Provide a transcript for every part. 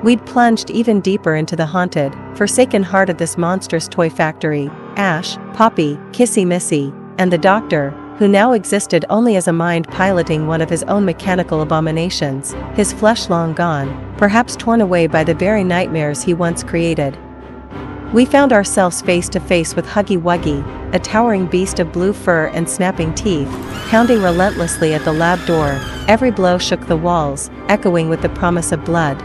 We'd plunged even deeper into the haunted, forsaken heart of this monstrous toy factory. Ash, Poppy, Kissy Missy, and the doctor, who now existed only as a mind piloting one of his own mechanical abominations, his flesh long gone, perhaps torn away by the very nightmares he once created. We found ourselves face to face with Huggy Wuggy, a towering beast of blue fur and snapping teeth, pounding relentlessly at the lab door. Every blow shook the walls, echoing with the promise of blood.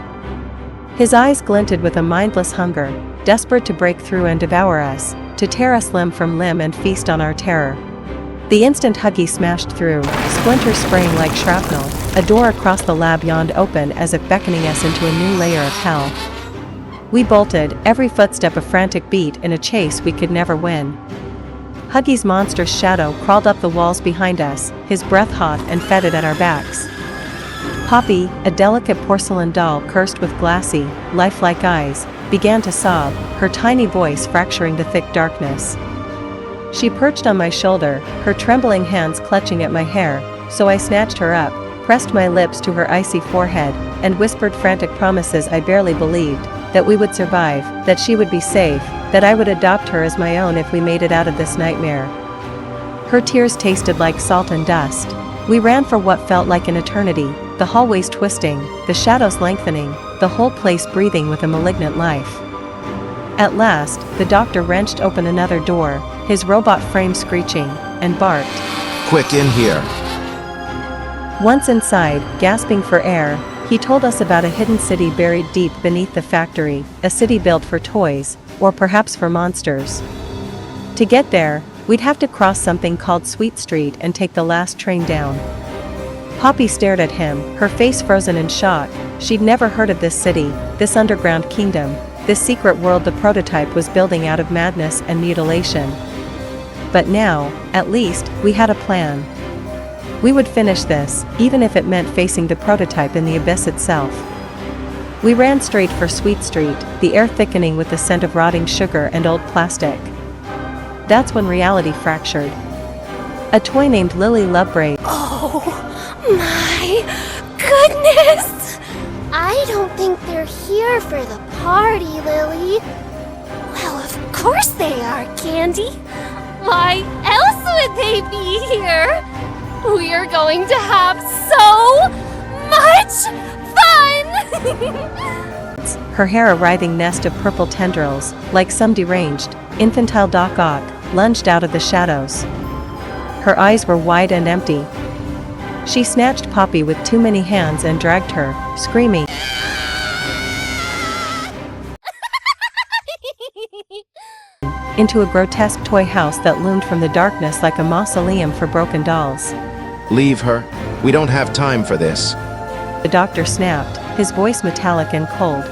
His eyes glinted with a mindless hunger, desperate to break through and devour us, to tear us limb from limb and feast on our terror. The instant Huggy smashed through, splinters spraying like shrapnel, a door across the lab yawned open as if beckoning us into a new layer of hell. We bolted, every footstep a frantic beat in a chase we could never win. Huggy's monstrous shadow crawled up the walls behind us, his breath hot and fetid at our backs. Poppy, a delicate porcelain doll cursed with glassy, lifelike eyes, began to sob, her tiny voice fracturing the thick darkness. She perched on my shoulder, her trembling hands clutching at my hair, so I snatched her up, pressed my lips to her icy forehead, and whispered frantic promises I barely believed, that we would survive, that she would be safe, that I would adopt her as my own if we made it out of this nightmare. Her tears tasted like salt and dust. We ran for what felt like an eternity, the hallways twisting, the shadows lengthening, the whole place breathing with a malignant life. At last, the doctor wrenched open another door, his robot frame screeching, and barked, "Quick, in here!" Once inside, gasping for air, he told us about a hidden city buried deep beneath the factory, a city built for toys, or perhaps for monsters. To get there, we'd have to cross something called Sweet Street and take the last train down. Poppy stared at him, her face frozen in shock. She'd never heard of this city, this underground kingdom, this secret world the prototype was building out of madness and mutilation. But now, at least, we had a plan. We would finish this, even if it meant facing the prototype in the abyss itself. We ran straight for Sweet Street, the air thickening with the scent of rotting sugar and old plastic. That's when reality fractured. A toy named Lily Lovebraid. Oh my goodness! I don't think they're here for the party, Lily. Well, of course they are, Candy. Why else would they be here? We are going to have so much fun! Her hair a writhing nest of purple tendrils, like some deranged, infantile Doc Ock, lunged out of the shadows. Her eyes were wide and empty. She snatched Poppy with too many hands and dragged her, screaming, into a grotesque toy house that loomed from the darkness like a mausoleum for broken dolls. "Leave her. We don't have time for this." The doctor snapped, his voice metallic and cold.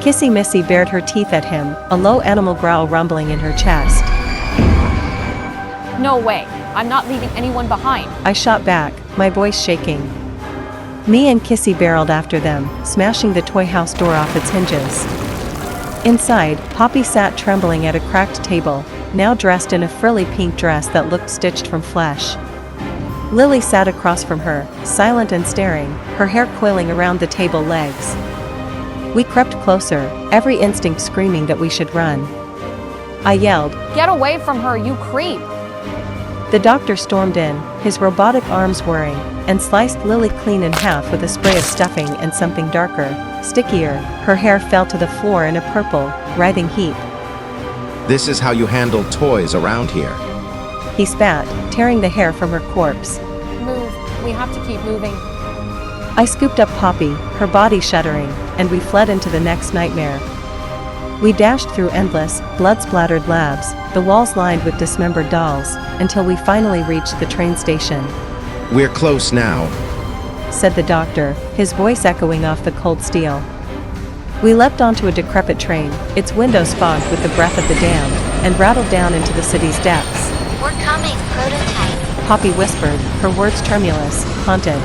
Kissy Missy bared her teeth at him, a low animal growl rumbling in her chest. "No way. I'm not leaving anyone behind." I shot back, my voice shaking. Me and Kissy barreled after them, smashing the toy house door off its hinges. Inside, Poppy sat trembling at a cracked table, now dressed in a frilly pink dress that looked stitched from flesh. Lily sat across from her, silent and staring, her hair coiling around the table legs. We crept closer, every instinct screaming that we should run. I yelled, "Get away from her, you creep!" The doctor stormed in, his robotic arms whirring, and sliced Lily clean in half with a spray of stuffing and something darker, stickier. Her hair fell to the floor in a purple, writhing heap. "This is how you handle toys around here." He spat, tearing the hair from her corpse. Move. We have to keep moving. I scooped up Poppy, her body shuddering, and we fled into the next nightmare. We dashed through endless, blood-splattered labs, the walls lined with dismembered dolls, until we finally reached the train station. "We're close now," said the doctor, his voice echoing off the cold steel. We leapt onto a decrepit train, its windows fogged with the breath of the damned, and rattled down into the city's depths. We're coming, prototype. Poppy whispered, her words tremulous, haunted.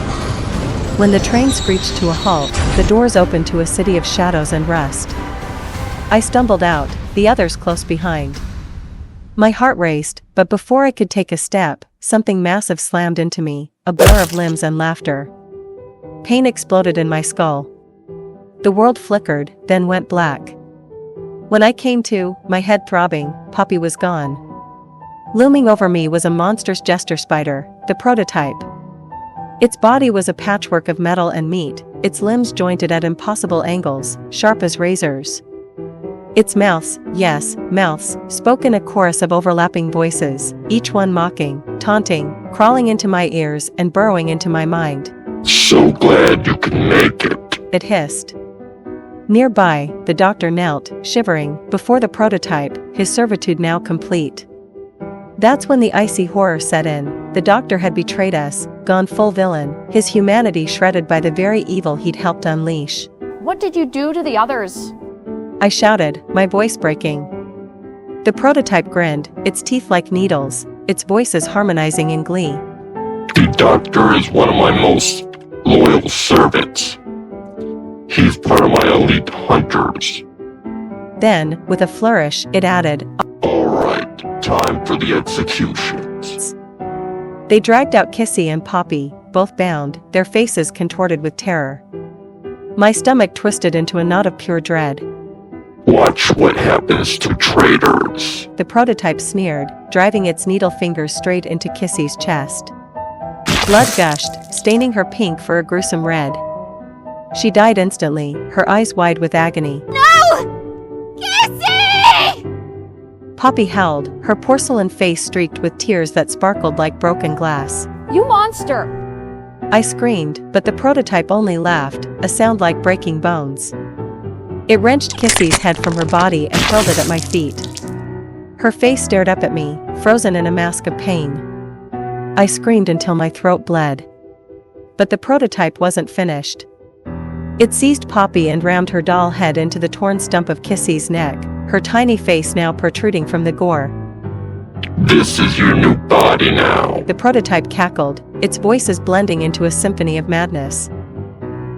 When the train screeched to a halt, the doors opened to a city of shadows and rust. I stumbled out, the others close behind. My heart raced, but before I could take a step, something massive slammed into me, a blur of limbs and laughter. Pain exploded in my skull. The world flickered, then went black. When I came to, my head throbbing, Poppy was gone. Looming over me was a monstrous jester spider, the prototype. Its body was a patchwork of metal and meat, its limbs jointed at impossible angles, sharp as razors. Its mouths, yes, mouths, spoke in a chorus of overlapping voices, each one mocking, taunting, crawling into my ears and burrowing into my mind. So glad you can make it, it hissed. Nearby, the doctor knelt, shivering, before the prototype, his servitude now complete. That's when the icy horror set in. The doctor had betrayed us, gone full villain, his humanity shredded by the very evil he'd helped unleash. What did you do to the others? I shouted, my voice breaking. The prototype grinned, its teeth like needles, its voices harmonizing in glee. The doctor is one of my most loyal servants. He's part of my elite hunters. Then, with a flourish, it added, Alright, time for the executions. They dragged out Kissy and Poppy, both bound, their faces contorted with terror. My stomach twisted into a knot of pure dread. Watch what happens to traitors, the prototype sneered, driving its needle fingers straight into Kissy's chest. Blood gushed, staining her pink for a gruesome red. She died instantly, her eyes wide with agony. No! Kissy! Poppy howled, her porcelain face streaked with tears that sparkled like broken glass. You monster! I screamed, but the prototype only laughed, a sound like breaking bones. It wrenched Kissy's head from her body and hurled it at my feet. Her face stared up at me, frozen in a mask of pain. I screamed until my throat bled. But the prototype wasn't finished. It seized Poppy and rammed her doll head into the torn stump of Kissy's neck, her tiny face now protruding from the gore. This is your new body now, the prototype cackled, its voices blending into a symphony of madness.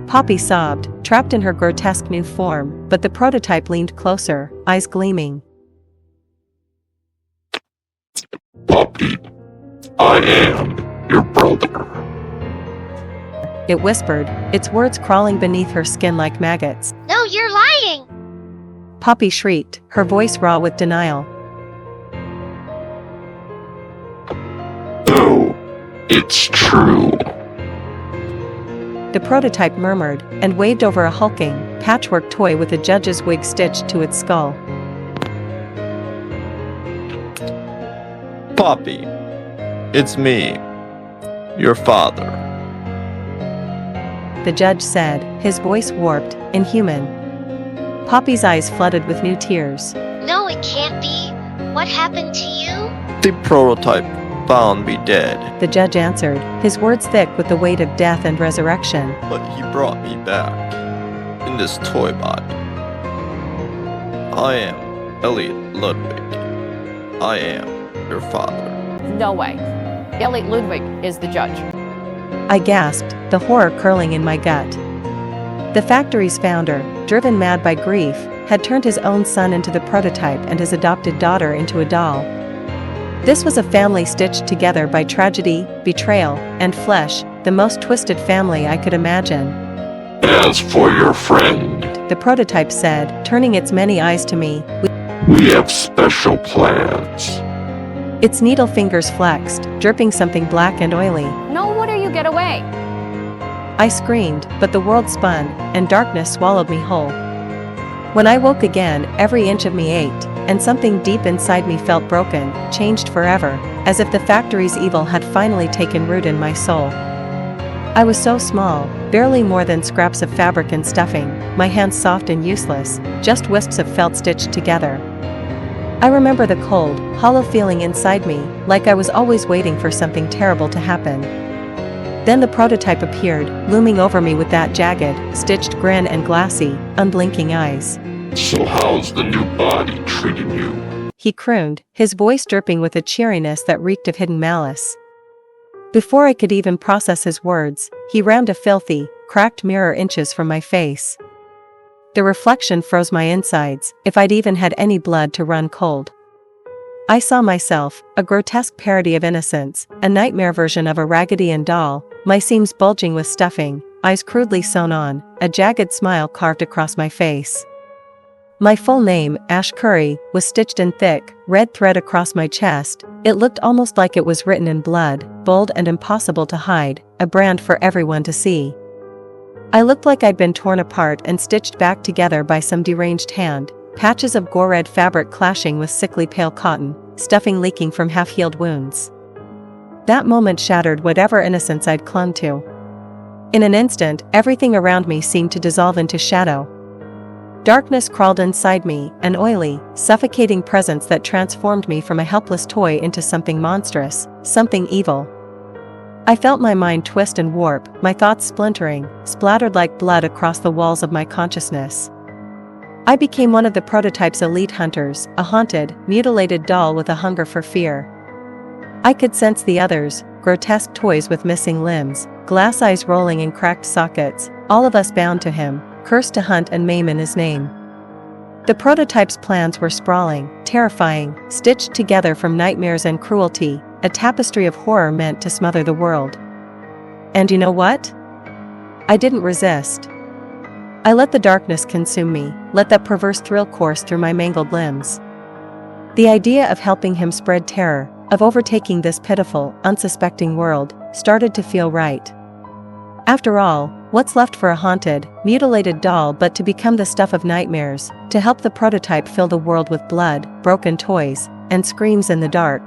Poppy sobbed, trapped in her grotesque new form, but the prototype leaned closer, eyes gleaming. Poppy. I am your brother. It whispered, its words crawling beneath her skin like maggots. No, you're lying! Poppy shrieked, her voice raw with denial. No, it's true. The prototype murmured, and waved over a hulking, patchwork toy with a judge's wig stitched to its skull. Poppy, it's me, your father. The judge said, his voice warped, inhuman. Poppy's eyes flooded with new tears. No, it can't be. What happened to you? The prototype found me dead, the judge answered, his words thick with the weight of death and resurrection. but he brought me back in this toy body. I am Elliot Ludwig. I am your father. No way. Elliot Ludwig is the judge. I gasped, the horror curling in my gut. The factory's founder, driven mad by grief, had turned his own son into the prototype and his adopted daughter into a doll. This was a family stitched together by tragedy, betrayal, and flesh, the most twisted family I could imagine. As for your friend, The prototype said, turning its many eyes to me. we have special plans. Its needle fingers flexed, dripping something black and oily. No wonder you get away. I screamed, but the world spun, and darkness swallowed me whole. When I woke again, every inch of me ached, and something deep inside me felt broken, changed forever, as if the factory's evil had finally taken root in my soul. I was so small, barely more than scraps of fabric and stuffing, my hands soft and useless, just wisps of felt stitched together. I remember the cold, hollow feeling inside me, like I was always waiting for something terrible to happen. Then the prototype appeared, looming over me with that jagged, stitched grin and glassy, unblinking eyes. So how's the new body treating you? He crooned, his voice dripping with a cheeriness that reeked of hidden malice. Before I could even process his words, he rammed a filthy, cracked mirror inches from my face. The reflection froze my insides, if I'd even had any blood to run cold. I saw myself, a grotesque parody of innocence, a nightmare version of a Raggedy Ann doll, my seams bulging with stuffing, eyes crudely sewn on, a jagged smile carved across my face. My full name, Ash Curry, was stitched in thick, red thread across my chest. It looked almost like it was written in blood, bold and impossible to hide, a brand for everyone to see. I looked like I'd been torn apart and stitched back together by some deranged hand, patches of gore-red fabric clashing with sickly pale cotton, stuffing leaking from half-healed wounds. That moment shattered whatever innocence I'd clung to. In an instant, everything around me seemed to dissolve into shadow. Darkness crawled inside me, an oily, suffocating presence that transformed me from a helpless toy into something monstrous, something evil. I felt my mind twist and warp, my thoughts splintering, splattered like blood across the walls of my consciousness. I became one of the prototype's elite hunters, a haunted, mutilated doll with a hunger for fear. I could sense the others, grotesque toys with missing limbs, glass eyes rolling in cracked sockets, all of us bound to him, cursed to hunt and maim in his name. The prototype's plans were sprawling, terrifying, stitched together from nightmares and cruelty, a tapestry of horror meant to smother the world. And you know what? I didn't resist. I let the darkness consume me, let that perverse thrill course through my mangled limbs. The idea of helping him spread terror, of overtaking this pitiful, unsuspecting world, started to feel right. After all, what's left for a haunted, mutilated doll but to become the stuff of nightmares, to help the prototype fill the world with blood, broken toys, and screams in the dark?